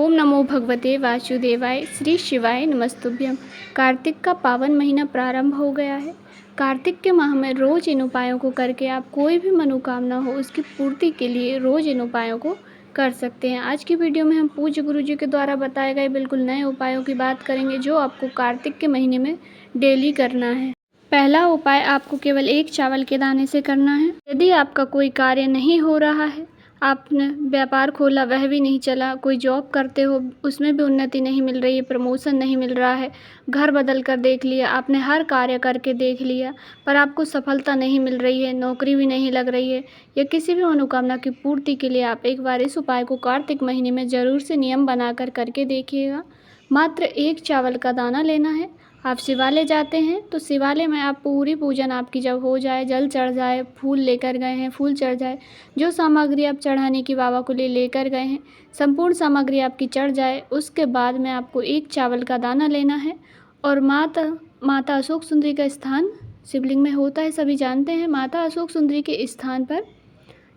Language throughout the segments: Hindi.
ओम नमो भगवते वासुदेवाय। श्री शिवाय नमस्तुभ्यम। कार्तिक का पावन महीना प्रारंभ हो गया है। कार्तिक के माह में रोज़ इन उपायों को करके आप कोई भी मनोकामना हो उसकी पूर्ति के लिए रोज़ इन उपायों को कर सकते हैं। आज की वीडियो में हम पूज्य गुरु जी के द्वारा बताए गए बिल्कुल नए उपायों की बात करेंगे जो आपको कार्तिक के महीने में डेली करना है। पहला उपाय आपको केवल एक चावल के दाने से करना है। यदि आपका कोई कार्य नहीं हो रहा है, आपने व्यापार खोला वह भी नहीं चला, कोई जॉब करते हो उसमें भी उन्नति नहीं मिल रही है, प्रमोशन नहीं मिल रहा है, घर बदल कर देख लिया, आपने हर कार्य करके देख लिया पर आपको सफलता नहीं मिल रही है, नौकरी भी नहीं लग रही है, या किसी भी मनोकामना की पूर्ति के लिए आप एक बार इस उपाय को कार्तिक महीने में ज़रूर से नियम बनाकर करके देखिएगा। मात्र एक चावल का दाना लेना है। आप शिवालय जाते हैं तो शिवालय में आप पूरी पूजन आपकी जब हो जाए, जल चढ़ जाए, फूल लेकर गए हैं, फूल चढ़ जाए, जो सामग्री आप चढ़ाने की बाबा को लेकर गए हैं, संपूर्ण सामग्री आपकी चढ़ जाए, उसके बाद में आपको एक चावल का दाना लेना है और माता अशोक सुंदरी का स्थान शिवलिंग में होता है, सभी जानते हैं। माता अशोक सुंदरी के स्थान पर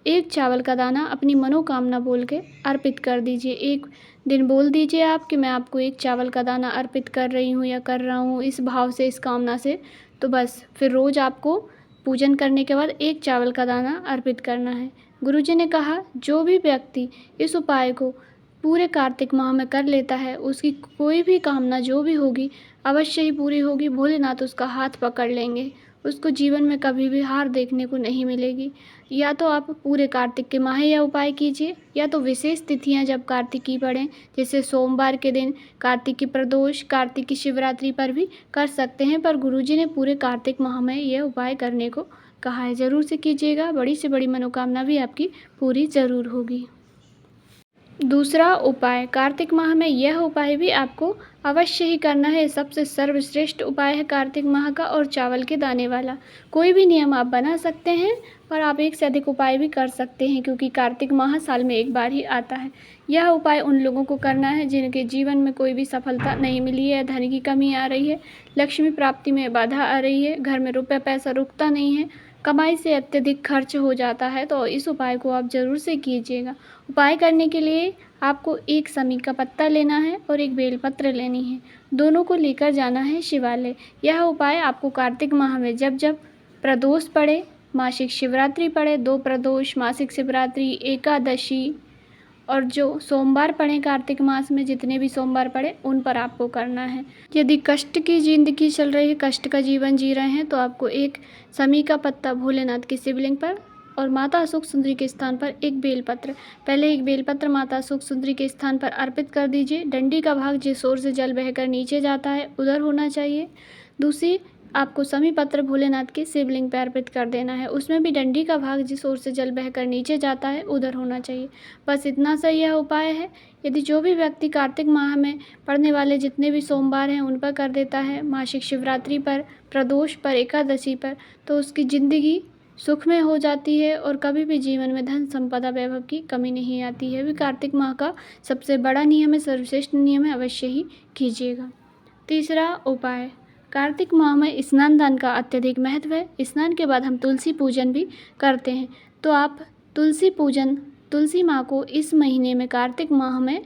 एक चावल का दाना अपनी मनोकामना बोल के अर्पित कर दीजिए। एक दिन बोल दीजिए आप कि मैं आपको एक चावल का दाना अर्पित कर रही हूँ या कर रहा हूँ इस भाव से, इस कामना से। तो बस फिर रोज़ आपको पूजन करने के बाद एक चावल का दाना अर्पित करना है। गुरुजी ने कहा जो भी व्यक्ति इस उपाय को पूरे कार्तिक माह में कर लेता है उसकी कोई भी कामना जो भी होगी अवश्य ही पूरी होगी। भोलेनाथ उसका हाथ पकड़ लेंगे, उसको जीवन में कभी भी हार देखने को नहीं मिलेगी। या तो आप पूरे कार्तिक के माह यह उपाय कीजिए, या तो विशेष तिथियां जब कार्तिक की पड़ें, जैसे सोमवार के दिन, कार्तिक की प्रदोष, कार्तिक की शिवरात्रि पर भी कर सकते हैं। पर गुरुजी ने पूरे कार्तिक माह में यह उपाय करने को कहा है। ज़रूर से कीजिएगा, बड़ी से बड़ी मनोकामना भी आपकी पूरी ज़रूर होगी। दूसरा उपाय, कार्तिक माह में यह उपाय भी आपको अवश्य ही करना है। सबसे सर्वश्रेष्ठ उपाय है कार्तिक माह का और चावल के दाने वाला। कोई भी नियम आप बना सकते हैं पर आप एक से अधिक उपाय भी कर सकते हैं क्योंकि कार्तिक माह साल में एक बार ही आता है। यह उपाय उन लोगों को करना है जिनके जीवन में कोई भी सफलता नहीं मिली है, धन की कमी आ रही है, लक्ष्मी प्राप्ति में बाधा आ रही है, घर में रुपया पैसा रुकता नहीं है, कमाई से अत्यधिक खर्च हो जाता है। तो इस उपाय को आप ज़रूर से कीजिएगा। उपाय करने के लिए आपको एक समी का पत्ता लेना है और एक बेलपत्र लेनी है। दोनों को लेकर जाना है शिवालय। यह उपाय आपको कार्तिक माह में जब जब प्रदोष पड़े, मासिक शिवरात्रि पड़े, 2 प्रदोष, मासिक शिवरात्रि, एकादशी और जो सोमवार पड़े कार्तिक मास में, जितने भी सोमवार पड़े उन पर आपको करना है। यदि कष्ट की ज़िंदगी चल रही है, कष्ट का जीवन जी रहे हैं, तो आपको एक समी का पत्ता भोलेनाथ की शिवलिंग पर और माता अशोक सुंदरी के स्थान पर एक बेलपत्र, पहले एक बेलपत्र माता अशोक सुंदरी के स्थान पर अर्पित कर दीजिए। डंडी का भाग जिस ओर से जल बहकर नीचे जाता है उधर होना चाहिए। दूसरी आपको समी पत्र भोलेनाथ के शिवलिंग पर अर्पित कर देना है, उसमें भी डंडी का भाग जिस ओर से जल बहकर नीचे जाता है उधर होना चाहिए। बस इतना सा यह उपाय है। यदि जो भी व्यक्ति कार्तिक माह में पड़ने वाले जितने भी सोमवार हैं उन पर कर देता है, मासिक शिवरात्रि पर, प्रदोष पर, एकादशी पर, तो उसकी ज़िंदगी सुखमय हो जाती है और कभी भी जीवन में धन संपदा वैभव की कमी नहीं आती है। भी कार्तिक माह का सबसे बड़ा नियम है, सर्वश्रेष्ठ नियम है, अवश्य ही कीजिएगा। तीसरा उपाय, कार्तिक माह में स्नान दान का अत्यधिक महत्व है। स्नान के बाद हम तुलसी पूजन भी करते हैं, तो आप तुलसी पूजन, तुलसी माँ को इस महीने में कार्तिक माह में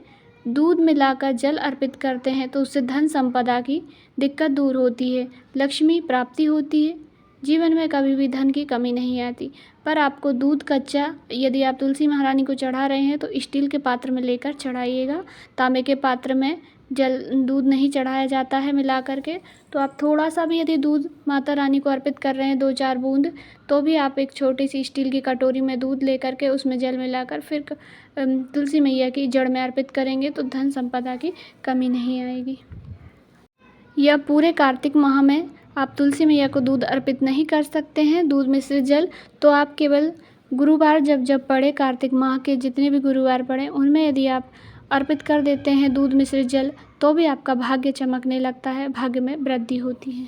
दूध मिलाकर जल अर्पित करते हैं तो उससे धन संपदा की दिक्कत दूर होती है, लक्ष्मी प्राप्ति होती है, जीवन में कभी भी धन की कमी नहीं आती। पर आपको दूध कच्चा यदि आप तुलसी महारानी को चढ़ा रहे हैं तो स्टील के पात्र में लेकर चढ़ाइएगा। तांबे के पात्र में दूध नहीं चढ़ाया जाता है मिला करके। तो आप थोड़ा सा भी यदि दूध माता रानी को अर्पित कर रहे हैं, 2-4 बूंद, तो भी आप एक छोटी सी स्टील की कटोरी में दूध लेकर के उसमें जल मिलाकर फिर तुलसी मैया की जड़ में अर्पित करेंगे तो धन संपदा की कमी नहीं आएगी। यह पूरे कार्तिक माह में आप तुलसी मैया को दूध अर्पित नहीं कर सकते हैं, दूध मिश्रित जल, तो आप केवल गुरुवार जब जब पड़े, कार्तिक माह के जितने भी गुरुवार पड़े उनमें यदि आप अर्पित कर देते हैं दूध मिश्रित जल तो भी आपका भाग्य चमकने लगता है, भाग्य में वृद्धि होती है।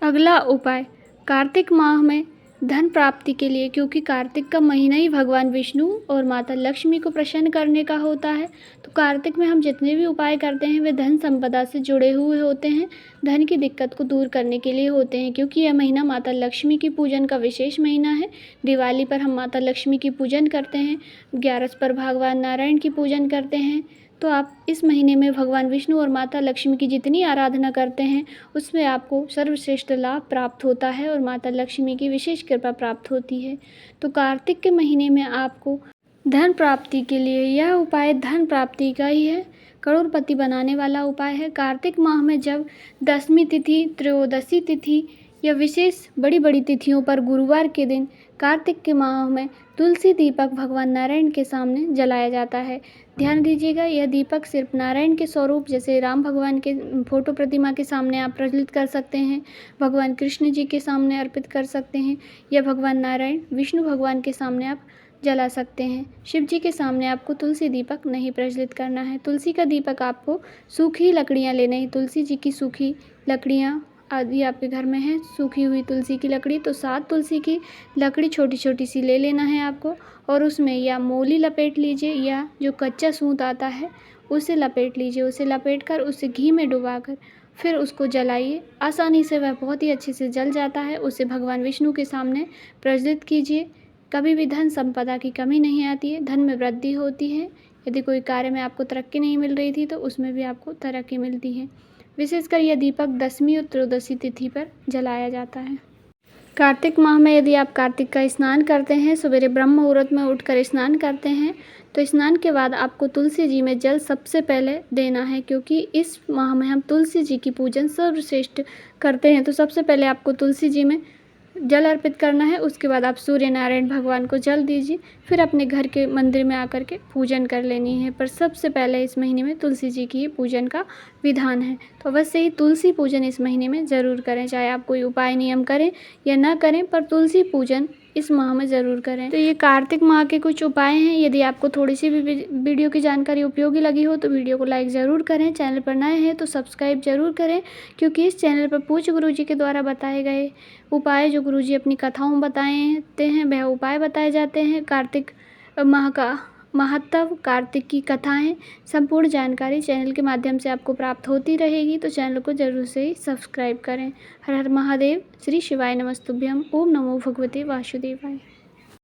अगला उपाय, कार्तिक माह में धन प्राप्ति के लिए, क्योंकि कार्तिक का महीना ही भगवान विष्णु और माता लक्ष्मी को प्रसन्न करने का होता है। तो कार्तिक में हम जितने भी उपाय करते हैं वे धन संपदा से जुड़े हुए होते हैं, धन की दिक्कत को दूर करने के लिए होते हैं, क्योंकि यह महीना माता लक्ष्मी की पूजन का विशेष महीना है। दिवाली पर हम माता लक्ष्मी की पूजन करते हैं, ग्यारस पर भगवान नारायण की पूजन करते हैं। तो आप इस महीने में भगवान विष्णु और माता लक्ष्मी की जितनी आराधना करते हैं उसमें आपको सर्वश्रेष्ठ लाभ प्राप्त होता है और माता लक्ष्मी की विशेष कृपा प्राप्त होती है। तो कार्तिक के महीने में आपको धन प्राप्ति के लिए यह उपाय धन प्राप्ति का ही है, करोड़पति बनाने वाला उपाय है। कार्तिक माह में जब दशमी तिथि, त्रयोदशी तिथि या विशेष बड़ी बड़ी तिथियों पर गुरुवार के दिन कार्तिक के माह में तुलसी दीपक भगवान नारायण के सामने जलाया जाता है। ध्यान दीजिएगा, यह दीपक सिर्फ नारायण के स्वरूप जैसे राम भगवान के फोटो प्रतिमा के सामने आप प्रज्वलित कर सकते हैं, भगवान कृष्ण जी के सामने अर्पित कर सकते हैं, या भगवान नारायण विष्णु भगवान के सामने आप जला सकते हैं। शिव जी के सामने आपको तुलसी दीपक नहीं प्रज्वलित करना है। तुलसी का दीपक आपको सूखी लकड़ियाँ लेना है। तुलसी जी की सूखी लकड़ियाँ आदि आपके घर में है, सूखी हुई तुलसी की लकड़ी, तो 7 तुलसी की लकड़ी छोटी छोटी सी ले लेना है आपको, और उसमें या मोली लपेट लीजिए या जो कच्चा सूत आता है उसे लपेट लीजिए। उसे लपेट कर उसे घी में डुबाकर फिर उसको जलाइए। आसानी से वह बहुत ही अच्छे से जल जाता है। उसे भगवान विष्णु के सामने प्रज्वलित कीजिए। कभी भी धन संपदा की कमी नहीं आती है, धन में वृद्धि होती है। यदि कोई कार्य में आपको तरक्की नहीं मिल रही थी तो उसमें भी आपको तरक्की मिलती है। विशेषकर यह दीपक दशमी और त्रयोदशी तिथि पर जलाया जाता है। कार्तिक माह में यदि आप कार्तिक का स्नान करते हैं, सवेरे ब्रह्म मुहूर्त में उठकर स्नान करते हैं, तो स्नान के बाद आपको तुलसी जी में जल सबसे पहले देना है, क्योंकि इस माह में हम तुलसी जी की पूजन सर्वश्रेष्ठ करते हैं। तो सबसे पहले आपको तुलसी जी में जल अर्पित करना है। उसके बाद आप सूर्य नारायण भगवान को जल दीजिए, फिर अपने घर के मंदिर में आकर के पूजन कर लेनी है। पर सबसे पहले इस महीने में तुलसी जी की पूजन का विधान है, तो अवश्य ही तुलसी पूजन इस महीने में ज़रूर करें। चाहे आप कोई उपाय नियम करें या ना करें, पर तुलसी पूजन इस माह में ज़रूर करें। तो ये कार्तिक माह के कुछ उपाय हैं। यदि आपको थोड़ी सी भी वीडियो की जानकारी उपयोगी लगी हो तो वीडियो को लाइक ज़रूर करें। चैनल पर नए हैं तो सब्सक्राइब ज़रूर करें, क्योंकि इस चैनल पर पूज्य गुरु जी के द्वारा बताए गए उपाय जो गुरु जी अपनी कथाओं में बताते हैं वह उपाय बताए जाते हैं। कार्तिक माह का महत्व, कार्तिक की कथाएं, संपूर्ण जानकारी चैनल के माध्यम से आपको प्राप्त होती रहेगी। तो चैनल को जरूर से ही सब्सक्राइब करें। हर हर महादेव। श्री शिवाय नमस्तुभ्यम। ओम नमो भगवते वासुदेवाय।